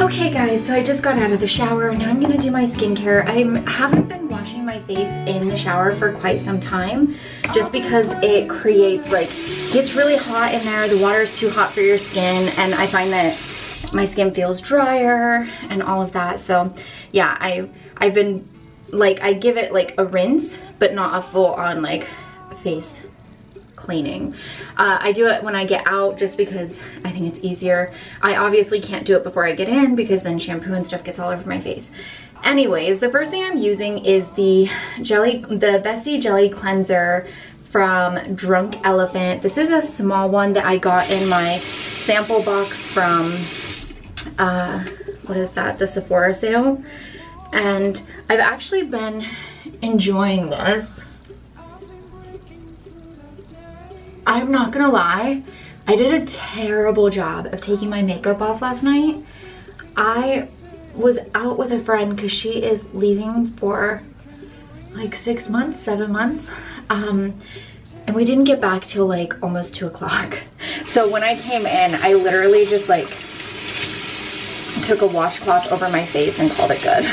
Okay guys, so I just got out of the shower. Now I'm gonna do my skincare. I haven't been washing my face in the shower for quite some time just because it creates gets really hot in there. The water is too hot for your skin and I find that my skin feels drier and all of that. So yeah, I've been I give it a rinse, but not a full on face cleaning. I do it when I get out just because I think it's easier. I obviously can't do it before I get in because then shampoo and stuff gets all over my face. Anyways, the first thing I'm using is the Bestie Jelly Cleanser from Drunk Elephant. This is a small one that I got in my sample box from, what is that? The Sephora sale. And I've actually been enjoying this. I'm not gonna lie, I did a terrible job of taking my makeup off last night. I was out with a friend because she is leaving for 6 months, 7 months. And we didn't get back till almost 2 o'clock. So when I came in, I literally just took a washcloth over my face and called it good.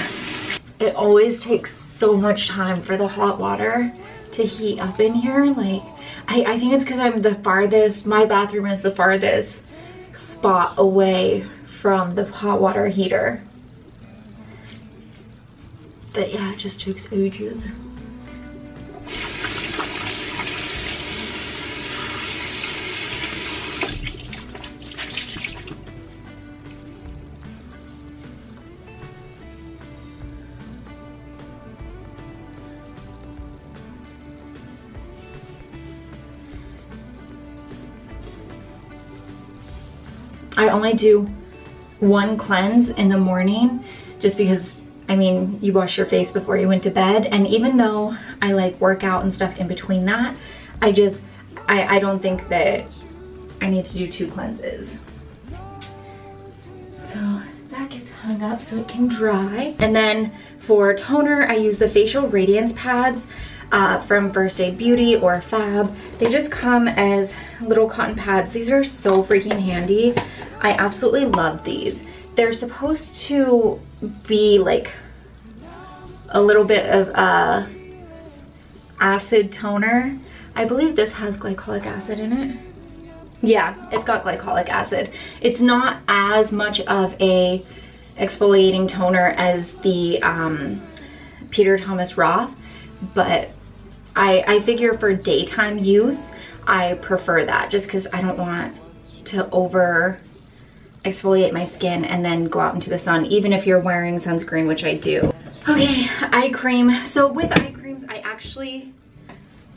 It always takes so much time for the hot water to heat up in here. I think it's because I'm the farthest, my bathroom is the farthest spot away from the hot water heater. But yeah, it just takes ages. I only do one cleanse in the morning just because, I mean, you wash your face before you went to bed, and even though I work out and stuff in between that, I don't think that I need to do 2 cleanses. So that gets hung up so it can dry. And then for toner, I use the Facial Radiance Pads from First Aid Beauty or Fab. They just come as little cotton pads. These are so freaking handy. I absolutely love these. They're supposed to be a little bit of acid toner. I believe this has glycolic acid in it. Yeah, it's got glycolic acid. It's not as much of a exfoliating toner as the Peter Thomas Roth, but I figure for daytime use, I prefer that just because I don't want to over exfoliate my skin and then go out into the sun, even if you're wearing sunscreen, which I do. Okay, eye cream. So with eye creams, I actually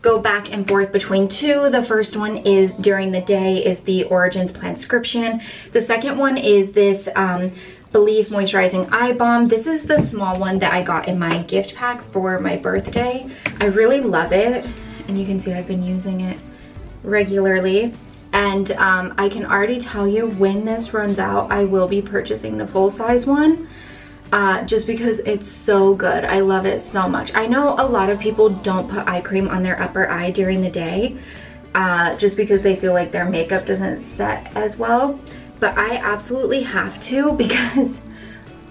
go back and forth between 2. The first one is during the day is the Origins Planscription. The second one is this Belief Moisturizing Eye Balm. This is the small one that I got in my gift pack for my birthday. I really love it, and you can see I've been using it regularly. And I can already tell you when this runs out, I will be purchasing the full-size one just because it's so good. I love it so much. I know a lot of people don't put eye cream on their upper eye during the day just because they feel like their makeup doesn't set as well. But I absolutely have to because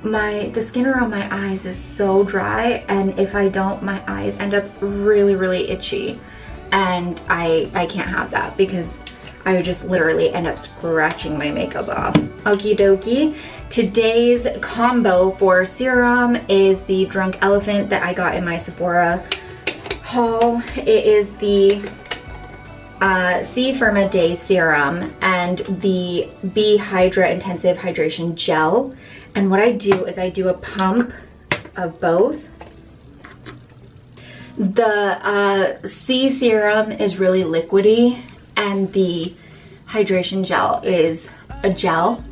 the skin around my eyes is so dry, and if I don't, my eyes end up really, really itchy. And I can't have that because I would just literally end up scratching my makeup off. Okie dokie. Today's combo for serum is the Drunk Elephant that I got in my Sephora haul. It is the C Firma Day Serum and the B Hydra Intensive Hydration Gel. And what I do is I do a pump of both. The C Serum is really liquidy, and the hydration gel is a gel.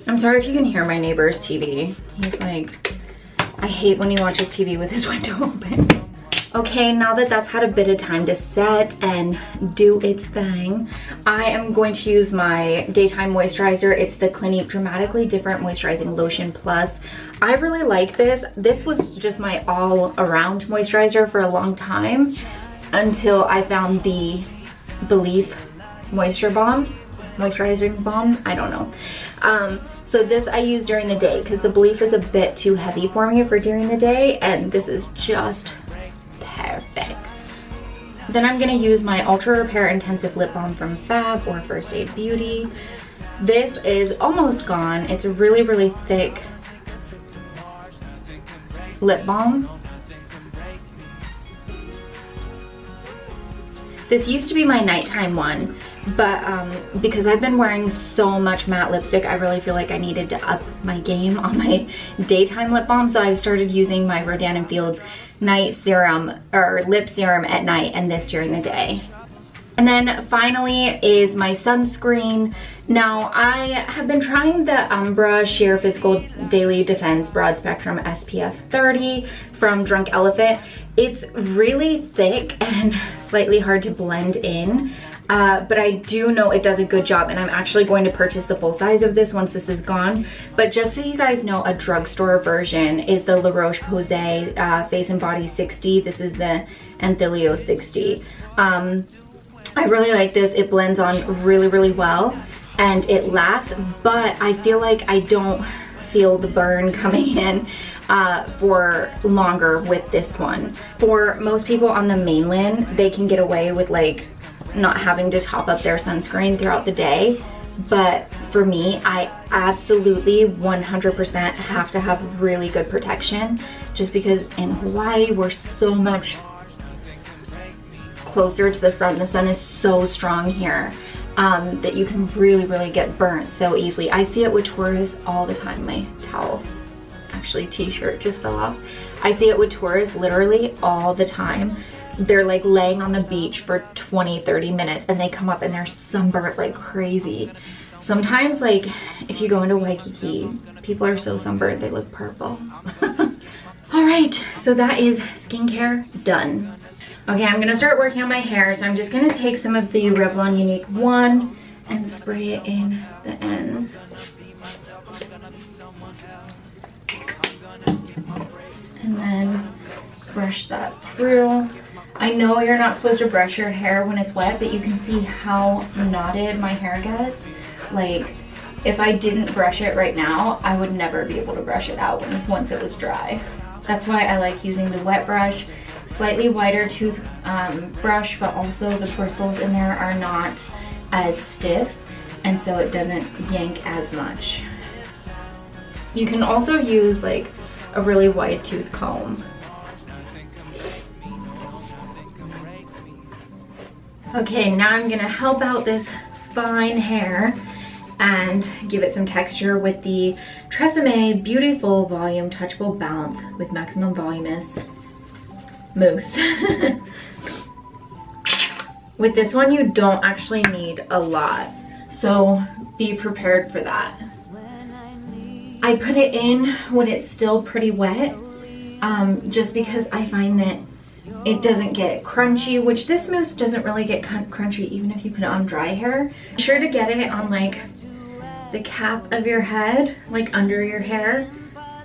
I'm sorry if you can hear my neighbor's TV. He's I hate when he watches TV with his window open. Okay, now that that's had a bit of time to set and do its thing, I am going to use my daytime moisturizer. It's the Clinique Dramatically Different Moisturizing Lotion Plus. I really like this. This was just my all-around moisturizer for a long time until I found the Belief moisturizing balm, I don't know. So this I use during the day because the Belief is a bit too heavy for me for during the day, and this is just perfect. Then I'm gonna use my Ultra Repair Intensive Lip Balm from Fab or First Aid Beauty. This is almost gone. It's a really, really thick lip balm. This used to be my nighttime one, but because I've been wearing so much matte lipstick, I really feel like I needed to up my game on my daytime lip balm, so I started using my Rodan & Fields night serum or lip serum at night and this during the day. And then finally is my sunscreen. Now I have been trying the Umbra Sheer Physical Daily Defense Broad Spectrum SPF 30 from Drunk Elephant. It's really thick and slightly hard to blend in, but I do know it does a good job, and I'm actually going to purchase the full size of this once this is gone. But just so you guys know, a drugstore version is the La Roche-Posay Face and Body 60. This is the Anthelio 60. I really like this. It blends on really, really well and it lasts, but I feel like I don't feel the burn coming in for longer with this one. For most people on the mainland, they can get away with like not having to top up their sunscreen throughout the day. But for me, I absolutely 100% have to have really good protection, just because in Hawaii, we're so much closer to the sun. The sun is so strong here that you can really, really get burnt so easily. I see it with tourists all the time. My towel, actually t-shirt just fell off. I see it with tourists literally all the time. They're like laying on the beach for 20-30 minutes and they come up and they're sunburnt like crazy. Sometimes, like, if you go into Waikiki, people are so sunburnt they look purple. All right, so that is skincare done. Okay, I'm gonna start working on my hair, so I'm just gonna take some of the Revlon Unique 1 and spray it in the ends. And then brush that through. I know you're not supposed to brush your hair when it's wet, but you can see how knotted my hair gets. Like, if I didn't brush it right now, I would never be able to brush it out once it was dry. That's why I like using the wet brush. Slightly wider tooth brush, but also the bristles in there are not as stiff, and so it doesn't yank as much. You can also use like a really wide tooth comb. Okay, now I'm gonna help out this fine hair and give it some texture with the Tresemme Beautiful Volume Touchable Bounce with Maximum Voluminous Mousse. With this one, you don't actually need a lot, so be prepared for that. I put it in when it's still pretty wet, just because I find that it doesn't get crunchy, which this mousse doesn't really get crunchy even if you put it on dry hair. Be sure to get it on like the cap of your head, like under your hair,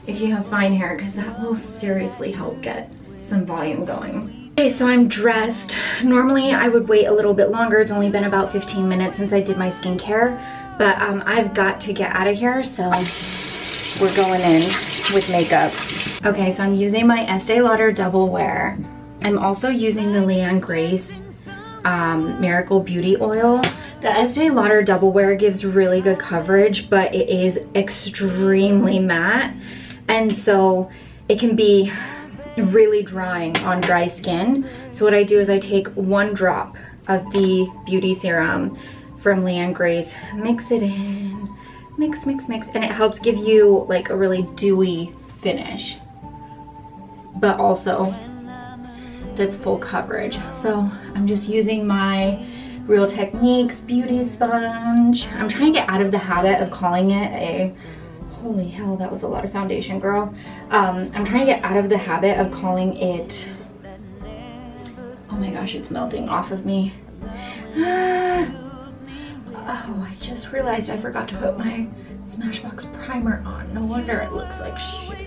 if you have fine hair, because that will seriously help get some volume going. Okay, so I'm dressed. Normally I would wait a little bit longer. It's only been about 15 minutes since I did my skincare, but I've got to get out of here, so we're going in with makeup. Okay, so I'm using my Estee Lauder Double Wear. I'm also using the Leanne Grace Miracle Beauty Oil. The Estee Lauder Double Wear gives really good coverage, but it is extremely matte, and so it can be really drying on dry skin. So what I do is I take 1 drop of the beauty serum from Leanne Grace, mix it in, mix, and it helps give you like a really dewy finish, but also that's full coverage. So I'm just using my Real Techniques beauty sponge. I'm trying to get out of the habit of calling it a, holy hell, that was a lot of foundation, girl. I'm trying to get out of the habit of calling it my gosh, it's melting off of me. Oh, I just realized I forgot to put my Smashbox primer on. No wonder it looks like shit.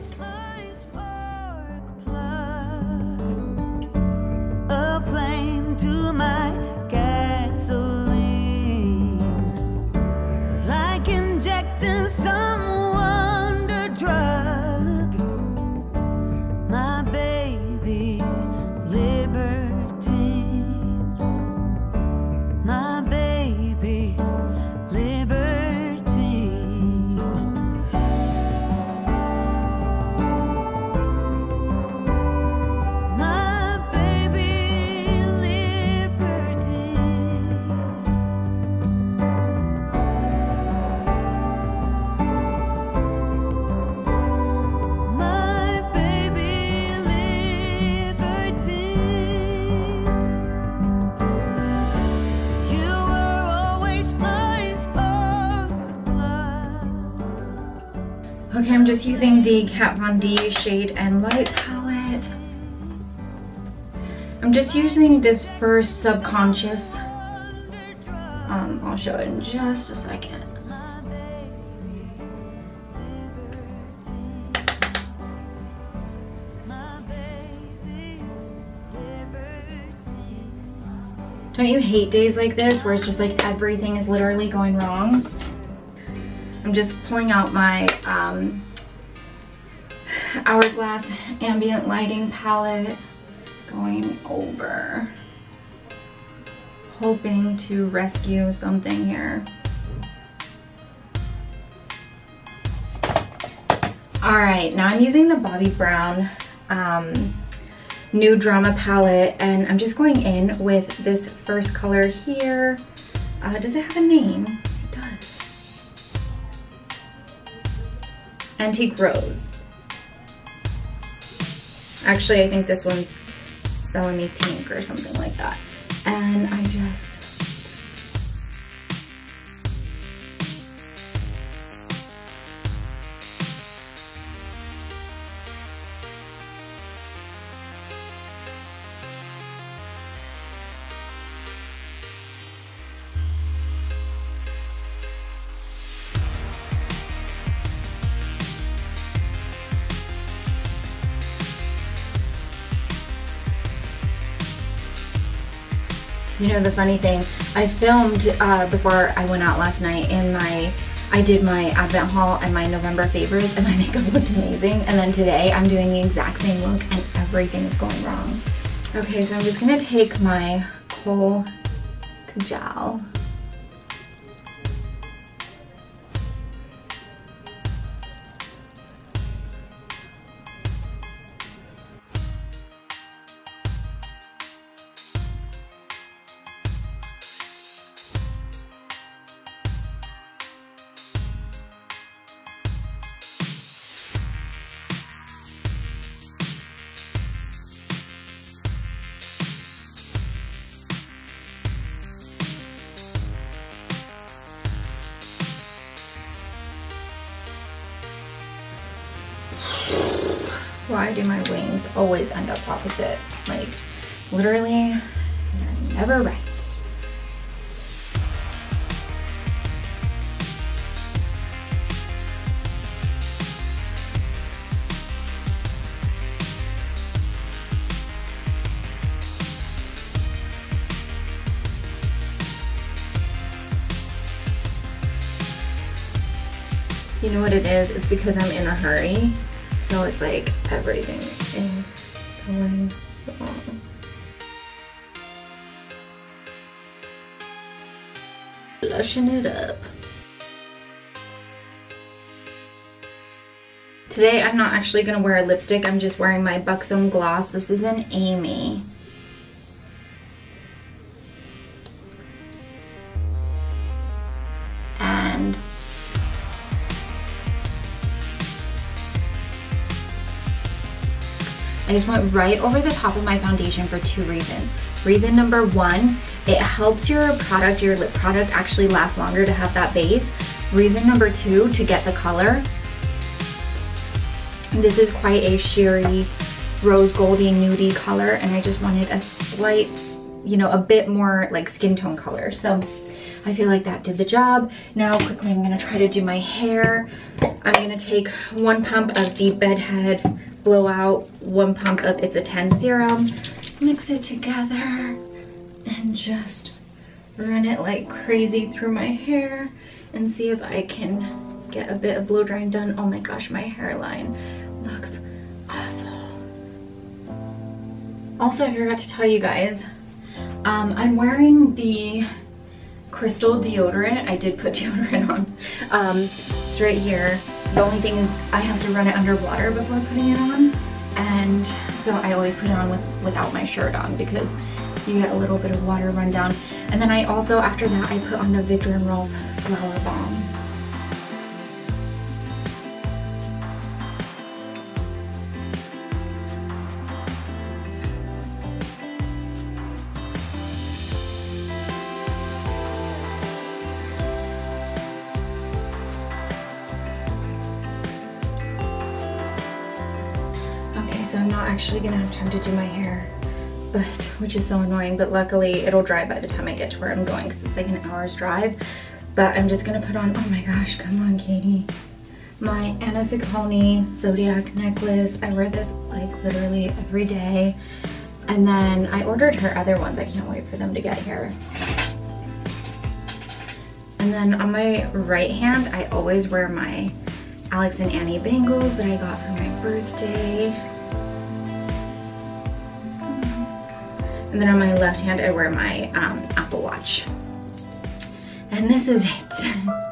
A flame to my gasoline, like injecting some wonder drug. My baby libertine, my baby libertine. My baby libertine. My baby libertine. You were always my spark of blood. Okay, I'm just using the Kat Von D Shade and Light palette. I'm just using this first Subconscious. I'll show it in just a second. Don't you hate days like this where it's just like everything is literally going wrong? I'm just pulling out my Hourglass Ambient Lighting palette, going over, hoping to rescue something here. All right, now I'm using the Bobbi Brown New Drama palette, and I'm just going in with this first color here. Does it have a name? It does. Antique Rose. Actually, I think this one's Bellamy Pink or something like that. And I just... You know, the funny thing, I filmed before I went out last night in I did my Advent haul and my November favorites, and my makeup looked amazing. And then today I'm doing the exact same look and everything is going wrong. Okay, so I'm just gonna take my Kohl Kajal. Why do my wings always end up opposite? Like, literally, they're never right. You know what it is? It's because I'm in a hurry. So it's like everything is going wrong. Blushing it up. Today I'm not actually gonna wear a lipstick. I'm just wearing my Buxom gloss. This is an Amy. And I just went right over the top of my foundation for two reasons. Reason number one, it helps your lip product actually last longer to have that base. Reason number two, to get the color. This is quite a sheery, rose goldy, nudie color, and I just wanted a slight you know, a bit more like skin tone color. So I feel like that did the job. Now quickly I'm gonna try to do my hair. I'm gonna take 1 pump of the Bedhead Blowout, 1 pump of It's a 10 serum, mix it together, and just run it like crazy through my hair and see if I can get a bit of blow drying done. Oh my gosh, my hairline looks awful. Also, I forgot to tell you guys, I'm wearing the Crystal deodorant. I did put deodorant on. It's right here. The only thing is I have to run it under water before putting it on, and so I always put it on without my shirt on because you get a little bit of water run down. And then I also, after that, I put on the Victor & Rolf Flower Bomb. So I'm not actually gonna have time to do my hair, but which is so annoying, but luckily it'll dry by the time I get to where I'm going because it's like an hour's drive. But I'm just gonna put on, oh my gosh, come on, Katie, my Anna Ciccone Zodiac necklace. I wear this like literally every day. And then I ordered her other ones. I can't wait for them to get here. And then on my right hand, I always wear my Alex and Annie bangles that I got for my birthday. And then on my left hand, I wear my Apple Watch. And this is it.